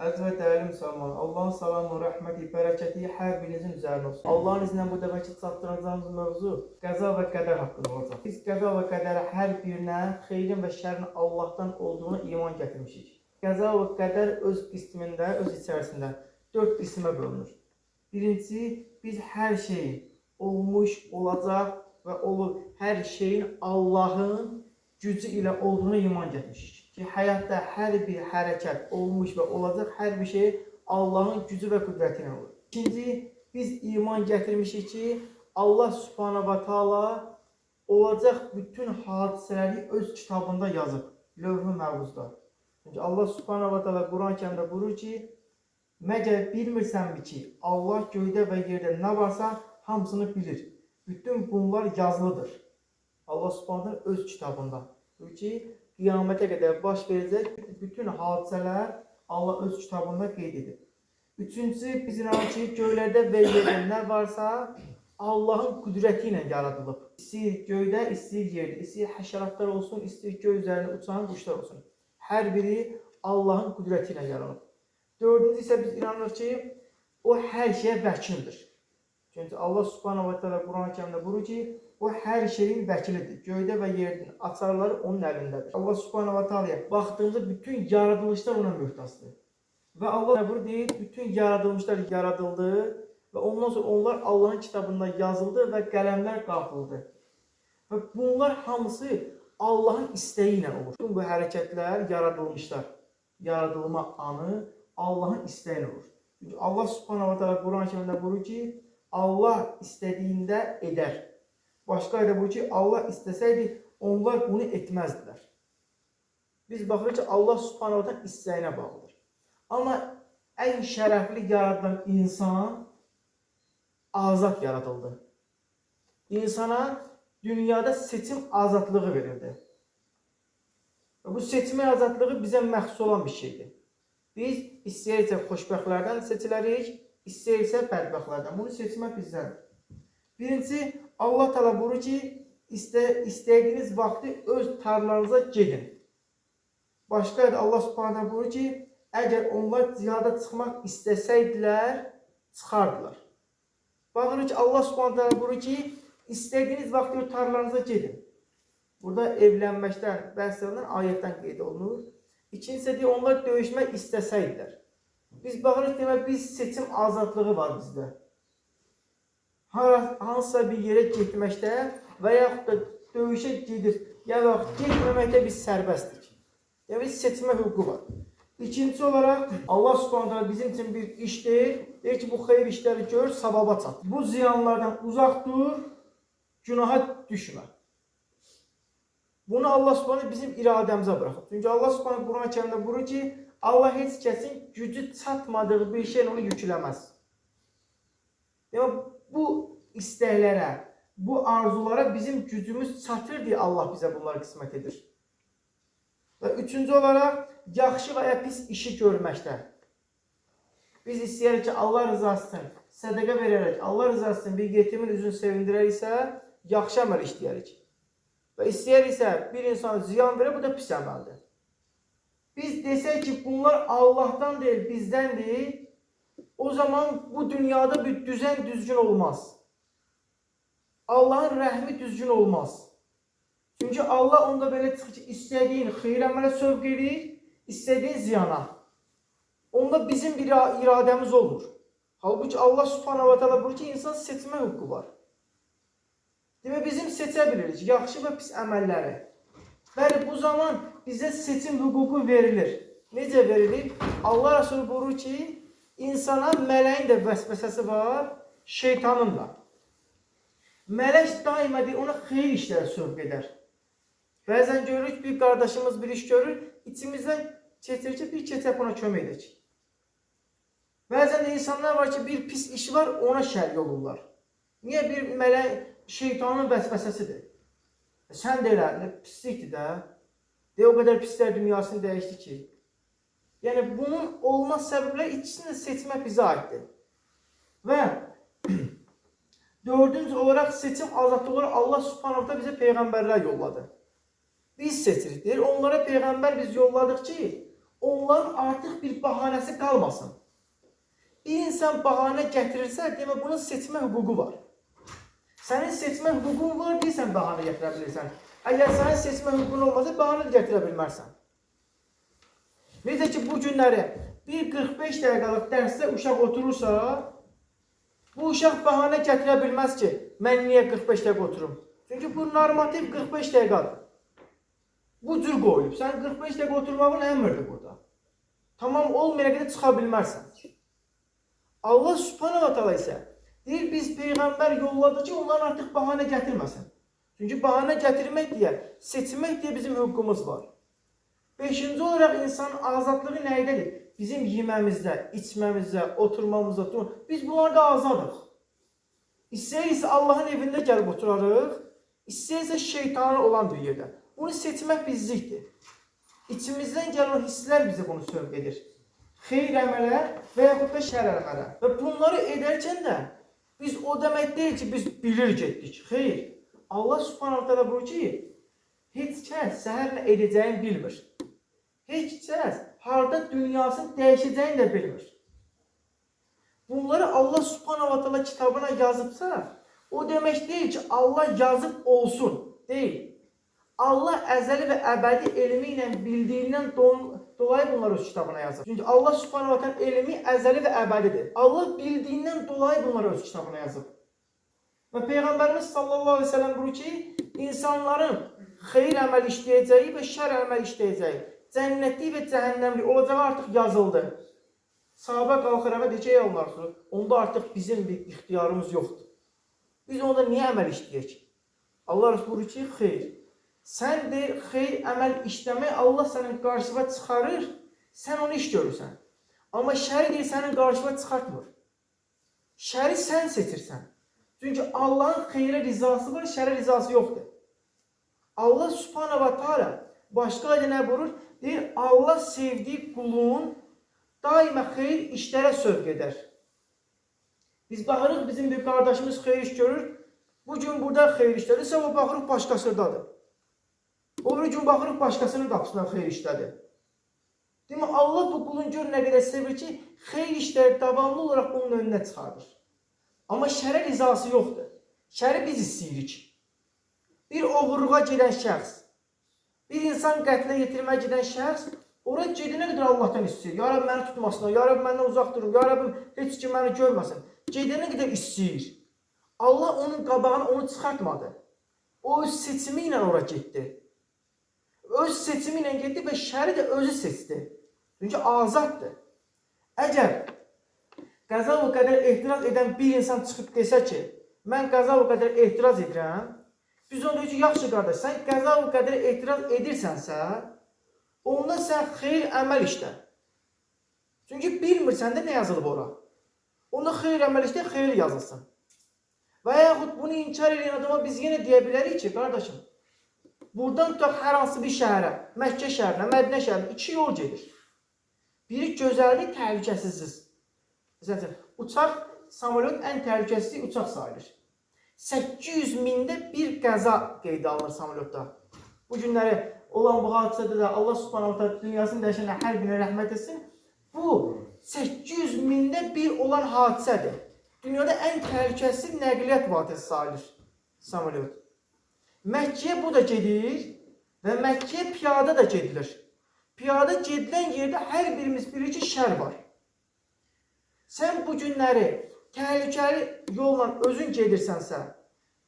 Əziz və dəyərli müsəlman, Allahın salamı, rəhməti, bərəkəti hər birinizin üzərinə olsun. Allahın iznən bu dəfəki çatdıracağımız mövzu qəza və qədər haqqında olacaq. Biz qəza və qədərə hər birinə xeyrin və şərin Allahdan olduğuna iman gətirmişik. Qəza və qədər öz qismində, öz içərisində 4 qismə bölünür. Birincisi, biz hər şeyin olmuş, olacaq və olur hər şeyin Allahın gücü ilə olduğuna iman gətirmişik. Ki, həyatda hər bir hərəkət olmuş və olacaq hər bir şey Allahın gücü və qüdrəti ilə olur. İkinci, biz iman gətirmişik ki, Allah Subhanahu wa Taala olacaq bütün hadisələri öz kitabında yazıb, Lövh-i Məhfuzda. Çünki Allah Subhanahu wa Taala Quran-Kərimdə buyurur ki, məgər bilmirsənmi ki, Allah göydə və yerdə nə varsa hamısını bilir. Bütün bunlar yazılıdır. Allah Subhanahu öz kitabında. Çünki qiyamətə qədər baş verəcək bütün hadisələr Allah öz kitabında qeyd edib. Üçüncüsü, biz inanırıq ki, göylərdə və yerdə nə varsa Allahın qüdrəti ilə yaradılıb. İstəyir göydə, istəyir yerdə, istəyir həşəratlar olsun, istəyir göy üzərində uçan quşlar olsun. Hər biri Allahın qüdrəti ilə yaranıb. Dördüncü isə biz inanırıq ki, o hər şeyə vəkildir. Çünki Allah Subhanahu wa Taala Quran-Kərimdə buyurur ki, o hər şeyin vəkilidir. Göydə və yerdə açarları onun əlindədir. Allah Subhanahu wa Taala'ya baxdığımızda bütün yaradılışlar ona möhtacdır. Və Allah bunu deyir, bütün yaradılmışlar yaradıldı və ondan sonra onlar Allahın kitabında yazıldı və qələmlər qalxıldı. Və bunlar hamısı Allahın istəyi ilə olur. Bütün bu hərəkətlər yaradılmışlar. Yaradılma anı Allahın istəyi ilə olur. Çünki Allah Subhanahu wa Taala Quran-Kərimdə buyurur ki, Allah istədiyində edər. Başqa ayda bu ki, Allah istəsəydi, onlar bunu etməzdilər. Biz baxırıq ki, Allah Subhanahu wa Taala istəyinə bağlıdır. Amma ən şərəfli yaradılan insan azad yaradıldı. İnsana dünyada seçim azadlığı verildi. Bu seçmə azadlığı bizə məxsus olan bir şeydir. Biz istəyirsə xoşbəxtlərdən seçilərik, istəyirsə bədbəxtlərdən. Bunu seçmək bizdədir. Birincisi, Allah Teala buyurur ki, istədiyiniz vaxtı öz tarlanıza gedin. Başqa ayda Allah Subhanahu buyurur ki, əgər onlar cihada çıxmaq istəsəydilər, çıxardılar. Baxırıq ki, Allah Subhanahu buyurur ki, istədiyiniz vaxtı öz tarlanıza gedin. Burada evlənməkdən, bəhslərindən ayətdən qeyd olunur. İkincisi deyir, onlar döyüşmək istəsəydilər. Biz baxırıq demək, biz seçim azadlığı var bizdə. Hansısa bir yerə getməkdə və yaxud da döyüşə gedib, ya da getməməkdə biz sərbəstdik. Yəni, seçmə hüququ var. İkincisi olaraq, Allah Subhanahu bizim üçün bir iş deyir ki, bu xeyir işləri gör, savaba çat. Bu ziyanlardan uzaq dur, günaha düşmə. Bunu Allah Subhanahu bizim iradəmizə bıraxıb. Çünki Allah Subhanahu Quran-Kərimdə buyurur ki, Allah heç kəsin gücü çatmadığı bir şeylə onu yükləməz. Yəni, bu istəklərə, bu arzulara bizim gücümüz çatır deyə Allah bizə bunları qismət edir. Və üçüncü olaraq, yaxşı və ya pis işi görməkdə. Biz istəyərik ki, Allah rızası üçün sədəqə verərək, Allah rızası üçün bir yetimin üzünü sevindirəriksə, yaxşı əməl işləyərik. Və istəyəriksə, bir insana ziyan verər, bu da pis əməldir. Biz desək ki, bunlar Allahdan deyil, bizdəndir, o zaman bu dünyada bir düzen düzgün olmaz. Allahın rəhmi düzgün olmaz. Çünki Allah onda belə çıxır ki, istədiyin xeyir əmələ sövq edir, istədiyin ziyana. Onda bizim bir iradəmiz olmur. Halbuki Allah Subhanahu wa Taala buyurur ki, insan seçmə hüququ var. Demək, bizim seçə bilirik yaxşı və pis əməlləri. Bəli, bu zaman bizə seçim hüququ verilir. Necə verilir? Allah Resulü buyurur ki, insana mələyin də vəsvəsəsi var, şeytanın da. Mələk daima deyir, ona xeyir işlərə sövq edər. Bəzən görürük, bir qardaşımız bir iş görür, içimizdən keçir ki, bir keçək ona kömək edək. Bəzən də insanlar var ki, bir pis iş var, ona şərik olurlar. Niyə? Bir mələk şeytanın vəsvəsəsidir. Sən də elə, pislikdir də. O qədər pislər dünyasını dəyişdi ki. Yəni, bunun olmaz səbəbləri ikisini seçmək bizə aiddir. Və dördüncü olaraq seçim azadlığı olaraq Allah Subhanahu bizə peyğəmbərlər yolladı. Biz seçirik. Deyir, onlara peyğəmbər biz yolladıq ki, onların artıq bir bahanəsi qalmasın. Bir insan bahanə gətirirsə, demək bunun seçmə hüququ var. Sənin seçmə hüququn var, deyirsən bahanə gətirə bilirsən. Əgər sənin seçmə hüququn olmasa, bahanə gətirə bilmərsən. Necə ki, bu günləri bir 45 dəqiqəlik dərsdə uşaq oturursa, bu uşaq bahanə gətirə bilməz ki, mən niyə 45 dəqiqə oturum? Çünki bu normativ 45 dəqiqədir. Bu cür qoyulub. Sən 45 dəqiqə oturmağın əmrdir burada. Tamam olmayana qədər çıxa bilmərsən. Allah subhanahu wa ta'ala isə deyir, biz Peyğəmbər yolladı ki, onların artıq bahanə gətirməsin. Çünki bahanə gətirmək deyə, seçmək deyə bizim hüququmuz var. Beşinci olaraq insanın azadlığı nəyidədir? Bizim yeməmizdə, içməmizdə, oturmamızda, biz bunlarda azadıq. İstəyirsə Allahın evində gəlib oturarıq, istəyirsə şeytanı olan bir yerdə. Bunu seçmək bizlikdir. İçimizdən gələn hisslər bizə bunu sövq edir. Xeyr əmələ və yaxud da şər əmələ. Və bunları edərkən də biz o demək deyil ki, biz bilir getdik. Xeyr. Allah subhanahu ta'ala buyurur ki, heç kəs səhər nə edəcəyini bilmir. Heç kəs harda dünyasını dəyişəcəyini də bilmir. Bunları Allah subhanahu ta'ala kitabına yazıbsa, o demək deyil ki, Allah yazıb olsun. Deyil. Allah əzəli və əbədi elmi ilə bildiyindən dolayı bunları öz kitabına yazır. Çünki Allah subhanahu ta'ala elmi əzəli və əbədidir. Allah bildiyindən dolayı bunları öz kitabına yazır. Və Peyğəmbərimiz sallallahu aleyhi ve sellem buyurur ki, insanların xeyir əməl işləyəcəyi və şər əməl işləyəcəyi, cənnətli və cəhənnəmli olacağı artıq yazıldı. Sahabə qalxır və deyir ki, ey Allah Resulü, onda artıq bizim bir ixtiyarımız yoxdur. Biz onda niyə əməl işləyək? Allah Resulü buyurur ki, xeyr. Sən deyir, xeyr əməl işləmək Allah sənin qarşıva çıxarır, sən onu iş görürsən. Amma şəri deyir, sənin qarşıva çıxartmır. Şəri sən seçirsən. Çünki Allahın xeyrə rizası var, şərə rizası yoxdur. Allah subhanahu wa ta'ala başqa ayda nə buyurur? Deyir, Allah sevdiyi qulun daima xeyr işlərə sövq edər. Biz baxırıq, bizim bir qardaşımız xeyr iş görür. Bugün burada xeyr işlədirsə, o baxırıq başqasındadır. O bir gün baxırıq başqasının qapısından xeyr işlədir. Demə, Allah bu qulun gör nə qədər sevir ki, xeyr işləri davamlı olaraq onun önünə çıxardır. Amma şərə rizası yoxdur. Şəri biz istəyirik. Bir oğurluğa gedən şəxs, bir insan qətlə yetirməyə gedən şəxs, oraya gedinə qədər Allahdan istəyir. Ya Rəbb məni tutmasınlar, ya Rəbb məndən uzaq durun, ya Rəbbim heç kim məni görməsin. Gedinə qədər istəyir. Allah onun qabağına onu çıxartmadı. O öz seçimi ilə oraya getdi. Öz seçimi ilə getdi və şəri də özü seçdi. Çünki azaddır. Əgər qəza və qədər etiraz edən bir insan çıxıb desə ki, mən qəza və qədər etiraz edirəm, biz onu deyir ki, yaxşı qardaş, sən qəza və qədər etiraz edirsənsə, onda sən xeyr əməl işlə. Çünki bilmirsən də nə yazılıb ora. Onda xeyr əməl işlə, xeyr yazılsın. Və yaxud bunu inkar edən adama biz yenə deyə bilərik ki, qardaşım, buradan tutaq hər hansı bir şəhərə, Məkkə şəhərinə, Mədinə şəhərinə 2 yol gedir. Biri gözəllik, təhlükəsizsiz. Məsələn, uçaq, samolyot ən təhlükəsiz uçaq sayılır. 800 mində bir qəza qeydə alınır samolyotda. Bu günləri olan bu hadisədə də Allah subhanahu ta'ala dünyasını dəyişənə hər birinə rəhmət etsin. Bu 800 mində bir olan hadisədir. Dünyada ən təhlükəsiz nəqliyyat vasitəsi sayılır samolyot. Məkkəyə bu da gedir və Məkkəyə piyada da gedilir. Piyada gedilən yerdə hər birimiz bilir ki, şər var. Sən bu günləri təhlükəli yolla özün gedirsənsə,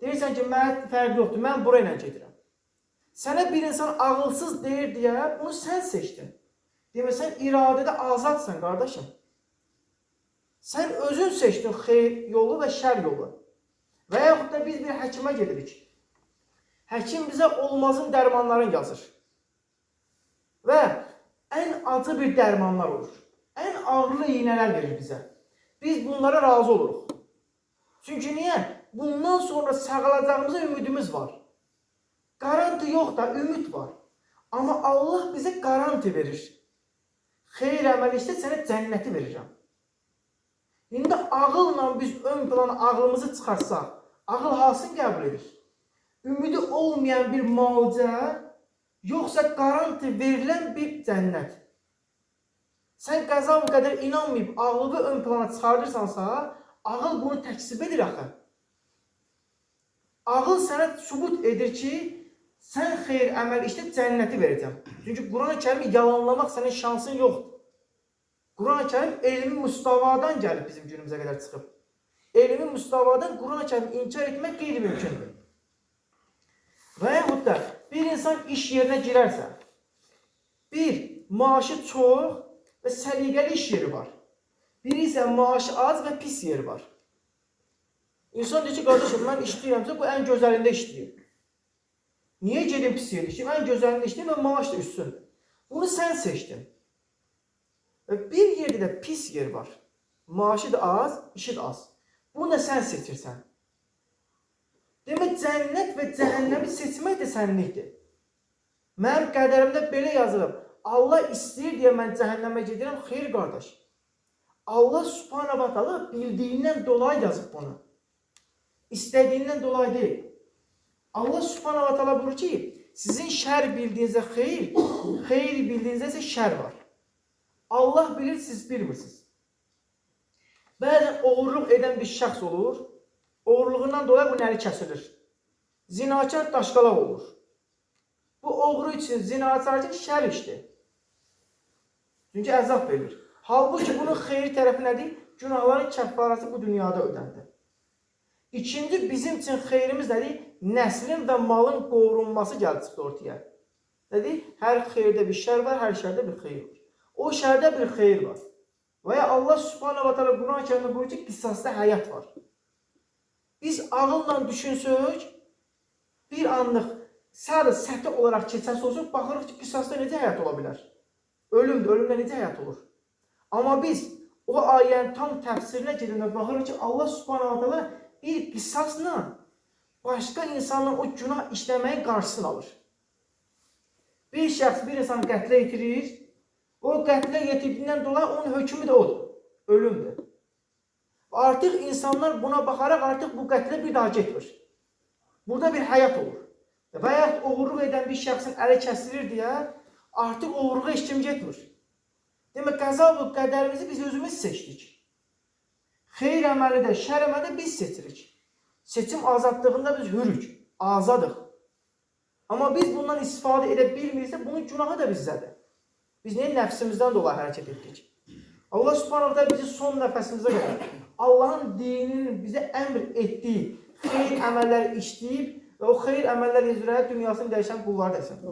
deyirsən ki, mənə fərqi yoxdur, mən burayla gedirəm. Sənə bir insan ağılsız deyir deyə bunu sən seçdin. Demək, sən iradədə azadsan, qardaşım. Sən özün seçdin xeyr yolu və şər yolu. Və yaxud da biz bir həkimə gedirik. Həkim bizə olmazın dərmanlarını yazır. Və ən acı bir dərmanlar olur. Ən ağırlı iğnələr verir bizə. Biz bunlara razı oluruq. Çünki niyə? Bundan sonra sağalacağımıza ümidimiz var. Garanti yox da, ümid var. Amma Allah bizə garanti verir. Xeyr əməl işlə, sənə cənnəti verirəm. İndi ağılla biz ön plana ağlımızı çıxarsaq, ağıl hansını qəbul edir? Ümidi olmayan bir müalicə, yoxsa garanti verilən bir cənnət. Sən qəza və qədər inanmayıb ağılı ön plana çıxardırsansa, ağıl bunu təksib edir axı. Ağıl sənə sübut edir ki, sən xeyir əməl işlə cənnəti verəcəm. Çünki Quran-ı Kərimi yalanlamaq sənin şansın yoxdur. Quran-ı Kərim elmi mustavadan gəlib bizim günümüzə qədər çıxıb. Elmi mustavadan Quran-ı Kərimi inkar etmək qeyri-mümkündür. Və yaxud da bir insan iş yerinə girərsə, bir, maaşı çox və səliqəli iş yeri var. Biri isə maaşı az və pis yeri var. İnsan deyir ki, qardaşım, mən işləyirəmsə, bu ən gözəlində işləyir. Niyə gedim pis yeri işləyim? Ən gözəlində işləyim və maaş da üstündür. Bunu sən seçdin. Və bir yerdə də pis yer var. Maaşı da az, işi də az. Bunu da sən seçirsən. Demək, cənnət və cəhənnəmi seçmək də sənlikdir. Mənim qədərimdə belə yazılıb. Allah istəyir deyə mən cəhənnəmə gedirəm. Xeyr, qardaş. Allah subhanahu wa ta'ala bildiyindən dolayı yazıb bunu. İstədiyindən dolayı deyil. Allah subhanahu wa ta'ala buyurur ki, sizin şər bildiyinizdə xeyr, xeyr bildiyinizdə isə şər var. Allah bilir, siz bilmirsiniz. Bəzən oğurluq edən bir şəxs olur, oğurluğundan dolayı bunun əli kəsilir. Zinakar daşqalaq olur. Bu oğru üçün zinaçar üçün şər işdir. Çünki əzab verir. Halbuki bunun xeyri tərəfi nədir? Günahların kəffarası bu dünyada ödəndi. İkinci, bizim üçün xeyrimiz nədir? Nəslin və malın qorunması gəldi çıxdı ortaya. Nədir? Hər xeyirdə bir şər var, hər şərdə bir xeyir var. O şərdə bir xeyir var. Və ya Allah subhanahu wa ta'ala Quran-ı Kərimdə buyurur ki, qisasda həyat var. Biz ağılla düşünsək, bir anlıq sadəcə səthi olaraq keçəsi olsun, baxırıq ki, qisasda necə həyat ola bilər? Ölümdür, ölümdə necə həyat olur? Amma biz o ayənin tam təfsirinə gedəndə baxırıq ki, Allah subhanahu wa ta'ala bir qisasla başqa insanın o günah işləməyin qarşısını alır. Bir şəxs bir insanı qətlə yetirir, o qətlə yetirdiyindən dolayı onun hökmü də odur, ölümdür. Artıq insanlar buna baxaraq artıq bu qətlə bir daha getmir. Burada bir həyat olur. Və ya oğurluq edən bir şəxsin əli kəsilir deyə artıq oğurluğa heç kim getmir. Demək, qəza və qədərimizi biz özümüz seçdik. Xeyr əməli də, şər əməli də biz seçirik. Seçim azadlığında biz hürük, azadıq. Amma biz bundan istifadə edə bilmirsə, bunun günahı da bizdədir. Biz niyə nəfsimizdən dolayı hərəkət etdik? Allah subhanahu da bizi son nəfəsimizə qədər Allahın dininin bizə əmr etdiyi xeyr əməlləri işləyib və o xeyr əməllər üzrə dünyasını dəyişən qullar desin.